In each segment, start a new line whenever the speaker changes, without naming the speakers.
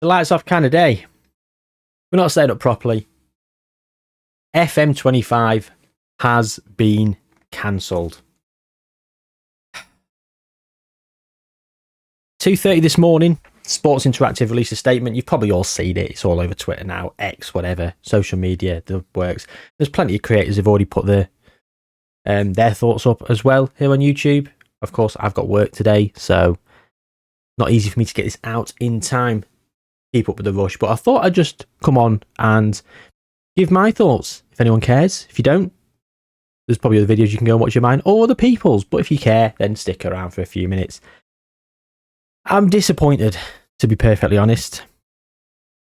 the lights off kind of day. We're not set up properly. FM25 has been cancelled. 2:30 this morning, Sports Interactive released a statement. You've probably all seen it. It's all over Twitter now, X, whatever, social media, the works. There's plenty of creators who've already put their thoughts up as well here on YouTube. Of course, I've got work today, so not easy for me to get this out in time. Keep up with the rush, but I thought I'd just come on and give my thoughts. If anyone cares, if you don't, there's probably other videos you can go and watch your mine or other people's. But if you care, then stick around for a few minutes. I'm disappointed, to be perfectly honest.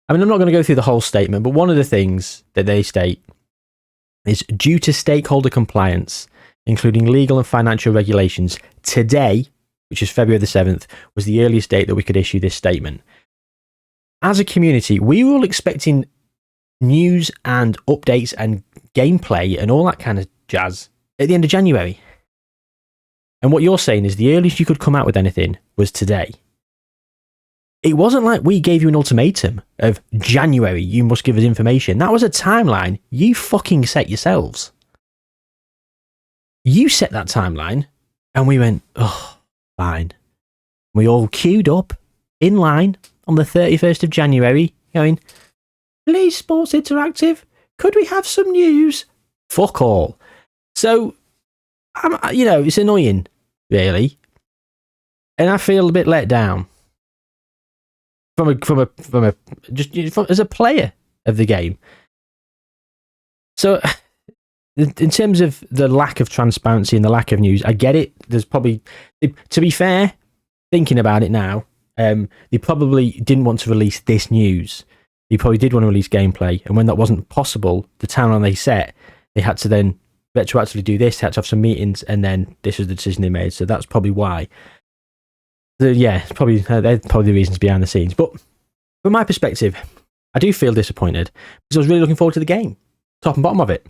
I mean, I'm not going to go through the whole statement, but one of the things that they state is due to stakeholder compliance, including legal and financial regulations, today, which is February the 7th, was the earliest date that we could issue this statement. As a community, we were all expecting news and updates and gameplay and all that kind of jazz at the end of January. And what you're saying is the earliest you could come out with anything was today. It wasn't like we gave you an ultimatum of January, you must give us information. That was a timeline you fucking set yourselves. You set that timeline, and we went, oh, fine. We all queued up in line on the 31st of January, going, please, Sports Interactive, could we have some news? Fuck all. So, it's annoying, really. And I feel a bit let down. As a player of the game. So, in terms of the lack of transparency and the lack of news, I get it. There's probably, to be fair, thinking about it now, they probably didn't want to release this news. They probably did want to release gameplay, and when that wasn't possible, the timeline they set, they had to then retroactively do this, had to have some meetings, and then this was the decision they made. So that's probably why. So yeah, it's probably they're probably the reasons behind the scenes. But from my perspective, I do feel disappointed because I was really looking forward to the game, top and bottom of it.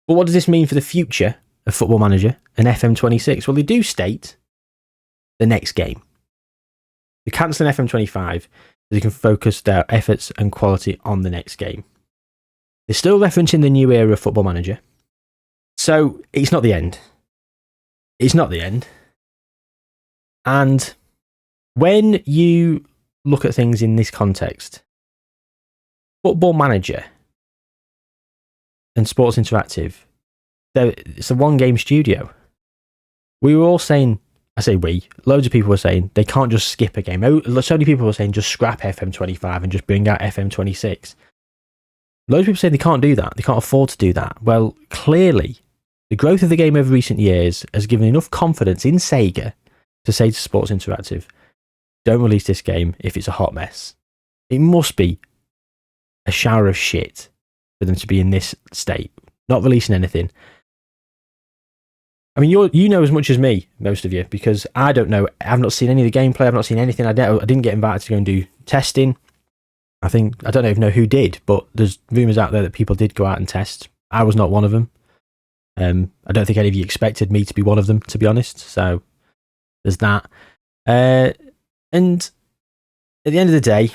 But what does this mean for the future of Football Manager and FM26? Well, they do state the next game. They're cancelling FM25 so they can focus their efforts and quality on the next game. They're still referencing the new era of Football Manager. So it's not the end. It's not the end. And when you look at things in this context, Football Manager and Sports Interactive, it's a one-game studio. We were all saying, I say we, loads of people were saying they can't just skip a game. So many people were saying just scrap FM25 and just bring out FM26. Loads of people say they can't do that. They can't afford to do that. Well, clearly, the growth of the game over recent years has given enough confidence in Sega to say to Sports Interactive, don't release this game if it's a hot mess. It must be a shower of shit for them to be in this state, not releasing anything. I mean, you know as much as me, most of you, because I don't know. I've not seen any of the gameplay. I've not seen anything. I didn't get invited to go and do testing. I don't even know who did, but there's rumours out there that people did go out and test. I was not one of them. I don't think any of you expected me to be one of them, to be honest. So there's that. And at the end of the day,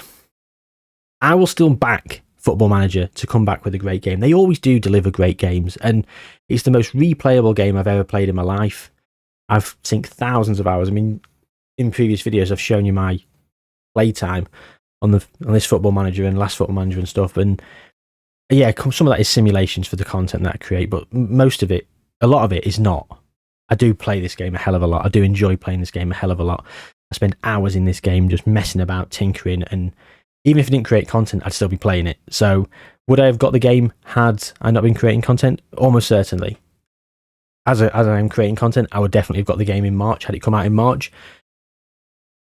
I will still back Football Manager to come back with a great game. They always do deliver great games, and it's the most replayable game I've ever played in my life. I've sunk thousands of hours. I mean, in previous videos, I've shown you my playtime on this Football Manager and last Football Manager and stuff. And yeah, some of that is simulations for the content that I create, but most of it, a lot of it is not. I do play this game a hell of a lot. I do enjoy playing this game a hell of a lot. I spend hours in this game just messing about, tinkering, and even if I didn't create content, I'd still be playing it. So would I have got the game had I not been creating content? Almost certainly. As I am creating content, I would definitely have got the game in March, had it come out in March.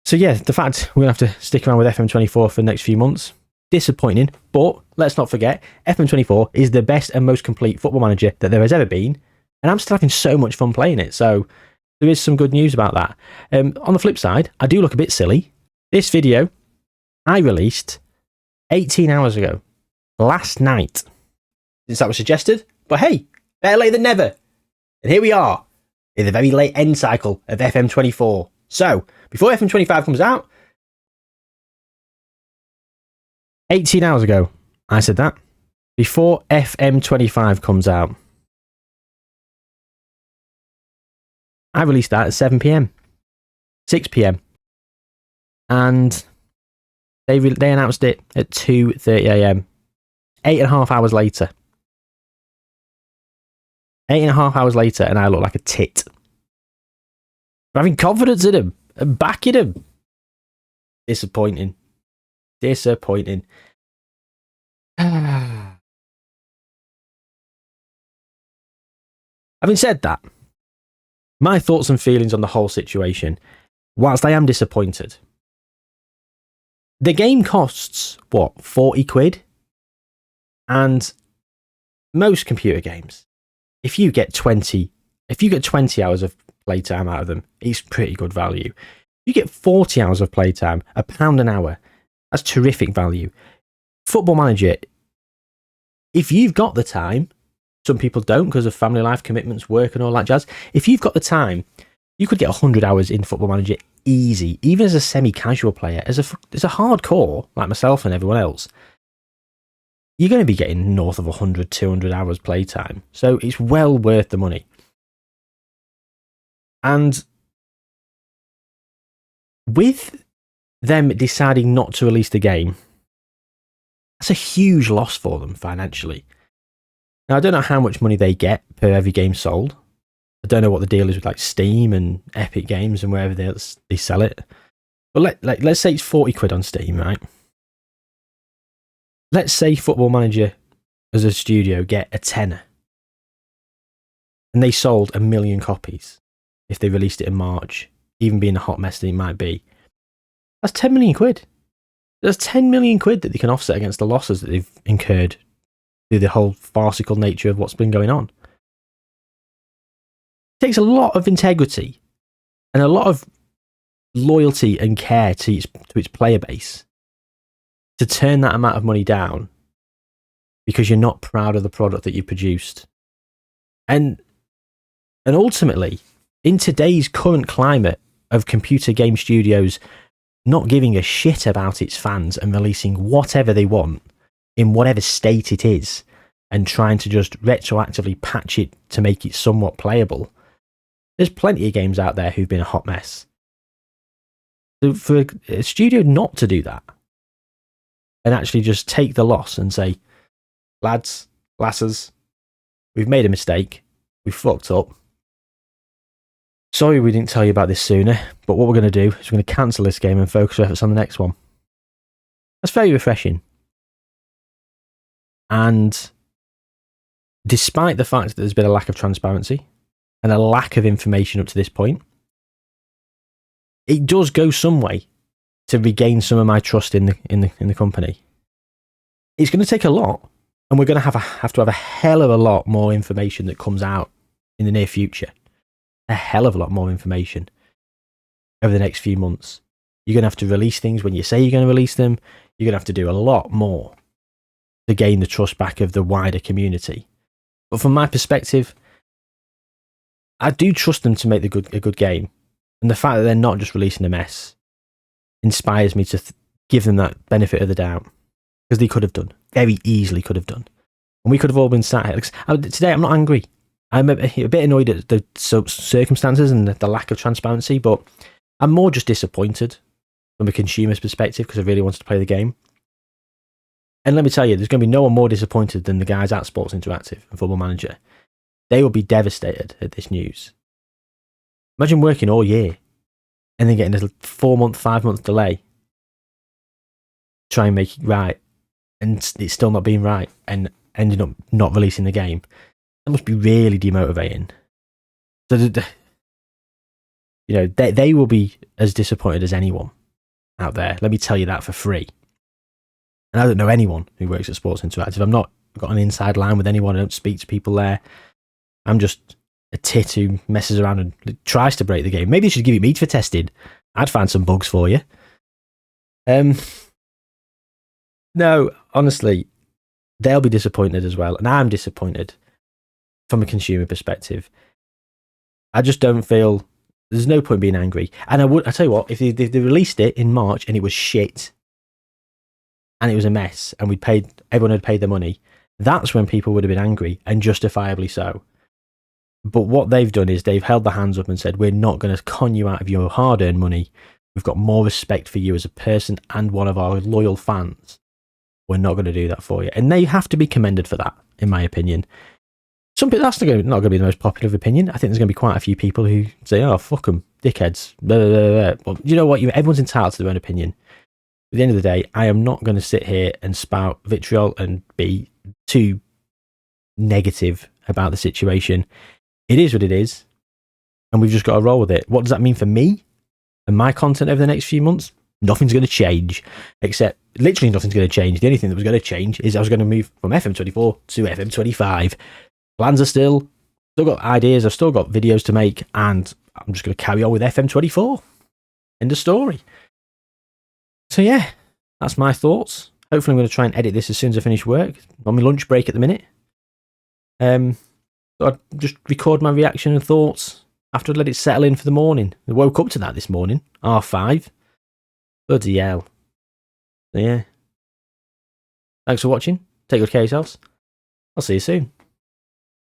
So yeah, the fact we're going to have to stick around with FM24 for the next few months, disappointing, but let's not forget, FM24 is the best and most complete Football Manager that there has ever been, and I'm still having so much fun playing it, so there is some good news about that. On the flip side, I do look a bit silly. This video I released 18 hours ago, last night, since that was suggested, but hey, better late than never. And here we are, in the very late end cycle of FM24. So, before FM25 comes out, 18 hours ago, I said that. Before FM25 comes out. I released that at 7 p.m. 6 p.m. And they announced it at 2:30 a.m. 8.5 hours later. 8.5 hours later, and I look like a tit. I'm having confidence in him and backing him. Disappointing. Having said that, my thoughts and feelings on the whole situation, whilst I am disappointed, the game costs, what, 40 quid? And most computer games, if you get 20 hours of playtime out of them, it's pretty good value. You get 40 hours of playtime, £1 an hour, that's terrific value. Football Manager, if you've got the time, some people don't because of family life commitments, work and all that jazz. If you've got the time, you could get 100 hours in Football Manager easy, even as a semi-casual player. As a hardcore, like myself and everyone else, you're going to be getting north of 100, 200 hours playtime. So it's well worth the money. And with them deciding not to release the game, that's a huge loss for them financially. Now, I don't know how much money they get per every game sold. I don't know what the deal is with like Steam and Epic Games and wherever they sell it. But let's say it's 40 quid on Steam, right? Let's say Football Manager as a studio get a tenner. And they sold 1 million copies if they released it in March, even being a hot mess that it might be. That's 10 million quid. There's 10 million quid that they can offset against the losses that they've incurred through the whole farcical nature of what's been going on. It takes a lot of integrity and a lot of loyalty and care to its player base to turn that amount of money down because you're not proud of the product that you produced. And ultimately, in today's current climate of computer game studios not giving a shit about its fans and releasing whatever they want in whatever state it is and trying to just retroactively patch it to make it somewhat playable, there's plenty of games out there who've been a hot mess. So for a studio not to do that and actually just take the loss and say, lads, lasses, we've made a mistake, we fucked up. Sorry we didn't tell you about this sooner, but what we're going to do is we're going to cancel this game and focus our efforts on the next one. That's very refreshing. And despite the fact that there's been a lack of transparency and a lack of information up to this point, it does go some way to regain some of my trust in the company. It's going to take a lot, and we're going to have to have a hell of a lot more information that comes out in the near future. A hell of a lot more information over the next few months. You're going to have to release things when you say you're going to release them. You're going to have to do a lot more to gain the trust back of the wider community. But from my perspective, I do trust them to make a good game. And the fact that they're not just releasing a mess inspires me to give them that benefit of the doubt. Because they could have done. Very easily could have done. And we could have all been sat here. Today, I'm not angry. I'm a bit annoyed at the circumstances and the lack of transparency, but I'm more just disappointed from a consumer's perspective because I really wanted to play the game. And let me tell you, there's going to be no one more disappointed than the guys at Sports Interactive and Football Manager. They will be devastated at this news. Imagine working all year and then getting a 4-month, 5-month delay. Try and make it right. And it's still not being right and ending up not releasing the game. That must be really demotivating. So, they will be as disappointed as anyone out there. Let me tell you that for free. And I don't know anyone who works at Sports Interactive. I've not got an inside line with anyone. I don't speak to people there. I'm just a tit who messes around and tries to break the game. Maybe you should give it me for testing. I'd find some bugs for you. No, honestly, they'll be disappointed as well. And I'm disappointed from a consumer perspective. I just don't feel there's no point being angry. And I tell you what, if they released it in March and it was shit, and it was a mess, and everyone had paid their money, that's when people would have been angry, and justifiably so. But what they've done is they've held their hands up and said, we're not going to con you out of your hard-earned money. We've got more respect for you as a person and one of our loyal fans. We're not going to do that for you. And they have to be commended for that, in my opinion. Some people, that's not going to be the most popular opinion. I think there's going to be quite a few people who say, oh, fuck them, dickheads. Blah, blah, blah, blah. Well, you know what? Everyone's entitled to their own opinion. At the end of the day, I am not going to sit here and spout vitriol and be too negative about the situation. It is what it is, and we've just got to roll with it. What does that mean for me and my content over the next few months? Nothing's going to change, except literally nothing's going to change. The only thing that was going to change is I was going to move from FM24 to FM25. Plans are still got ideas, I've still got videos to make, and I'm just going to carry on with FM24. End of story. So yeah, that's my thoughts. Hopefully I'm going to try and edit this as soon as I finish work. I'm on my lunch break at the minute. So I'd just record my reaction and thoughts after I'd let it settle in for the morning. I woke up to that this morning, 5:30. Bloody hell. So yeah. Thanks for watching. Take good care of yourselves. I'll see you soon.